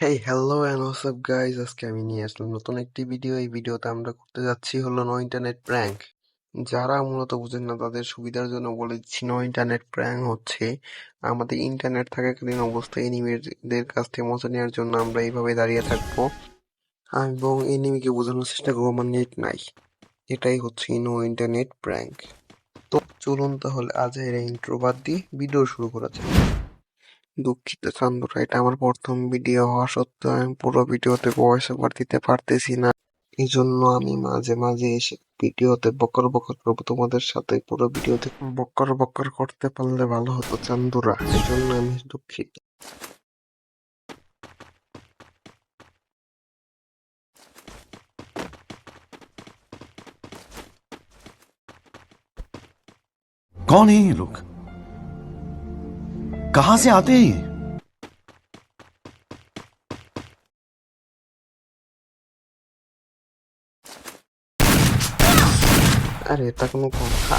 Hey hello and WhatsApp guys, আজকে আমি নিয়ে আসলাম নতুন একটি ভিডিও। এই ভিডিওতে আমরা করতে যাচ্ছি হলো নো ইন্টারনেট প্র্যাঙ্ক। যারা মূলত বুঝেন না তাদের সুবিধার জন্য বলে দিচ্ছি, নো ইন্টারনেট প্র্যাঙ্ক হচ্ছে আমাদের ইন্টারনেট থাকাকালীন অবস্থায় এনিমিদের কাছ থেকে মজা নেওয়ার জন্য আমরা এইভাবে দাঁড়িয়ে থাকবো এবং এনিমিকে বোঝানোর চেষ্টা করবো আমার নেট নাই। এটাই হচ্ছে নো ইন্টারনেট প্র্যাঙ্ক। তো চলুন তাহলে আজ এর ইন্ট্রো বাদ দিয়ে ভিডিও শুরু করা যাক। দুঃখিত চান্দুরা, এটা আমার প্রথম ভিডিও হওয়া সত্ত্বেও আমি পুরো ভিডিওতে ভয়েস ওভার দিতে পারতেছি না। এই জন্য আমি মাঝে মাঝে এসে ভিডিওতে বকর বকর করবো তোমাদের সাথে। পুরো ভিডিওতে বকর বকর করতে পারলে ভালো হতো চান্দুরা, এই জন্য আমি দুঃখিত। कौन है ये लोग? कहां से आते हैं ये? আরে এটা কোনো কথা?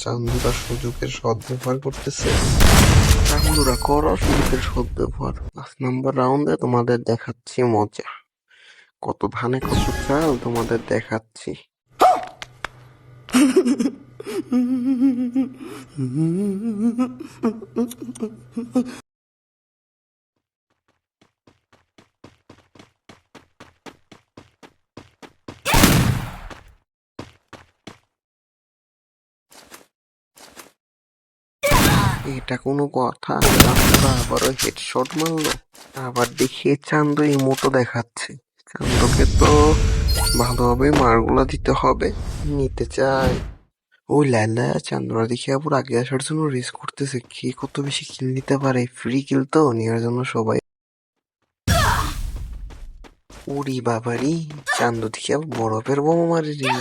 চান্দুরা সুযোগের সদ্ব্যবহার করতেছে। চান্দুরা করো সুযোগের সদ্ব্যবহার। 5 নম্বর রাউন্ডে তোমাদের দেখাচ্ছি মজা। কত ধানে কত চাল তোমাদের দেখাচ্ছি। এটা কোনো কথা? চান্দুরা আবারও হেডশট মারলো। আবার দেখি চান্দু ইমোটো দেখাচ্ছে। চান্দুকে তো ভালোভাবে মারগুলা দিতে হবে। নিতে চাই। ও ল্যালা, চান্দুরা দেখি আবার আগে আসার জন্য রেস করতেছে। কে কত বেশি কিল নিতে পারে? ফ্রি কিল তো নেওয়ার জন্য সবাই। ওরি বাবারি, চান্দু দেখি আবার বরফের বোমা মারে রে।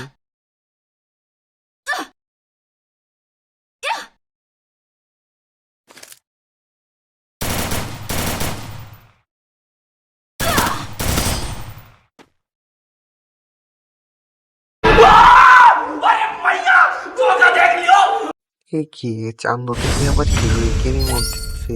এ কি, চান্দু দেখি আবার হিরোইকের ইমোট দিচ্ছে।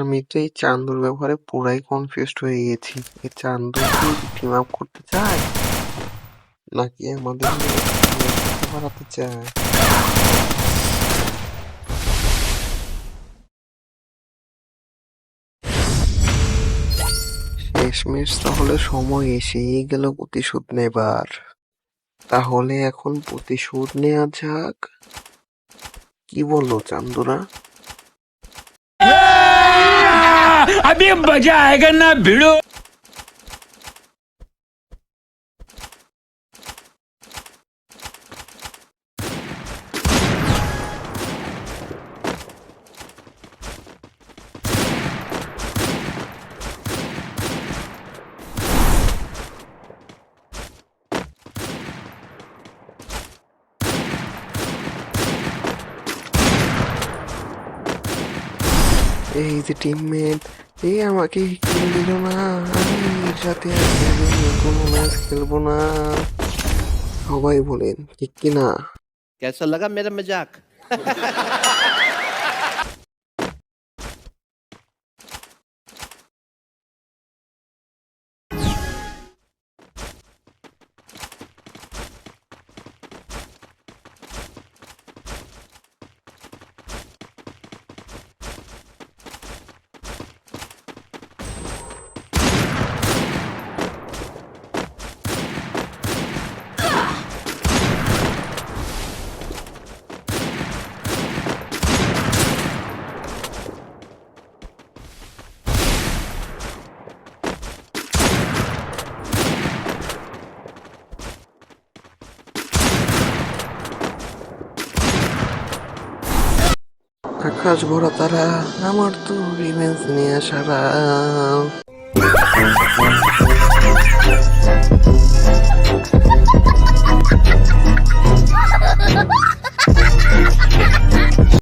আমি তো এই চান্দুর ব্যাপারে পুরাই কনফিউজড হয়ে গেছি। এই চান্দু কি টিম আপ করতে চায় নাকি আমাদের বাড়াতে চায়? শেষমেশ তাহলে সময় এসেই গেল প্রতিশোধ নেবার। তাহলে এখন প্রতিশোধ নেওয়া যাক, কি বলো চান্দুরা? अभी मजा आएगा ना भिड़ो। এই যে টিমমেট, এই আমাকে কিল দিল না। আমি এর সাথে আর কোনো ম্যাচ খেলবো না। সবাই বলেন ঠিক কিনা? कैसा लगा मेरा मजाक? আকাশ ভরা তারা, আমার তো রিভেঞ্জ নিয়ে সারা।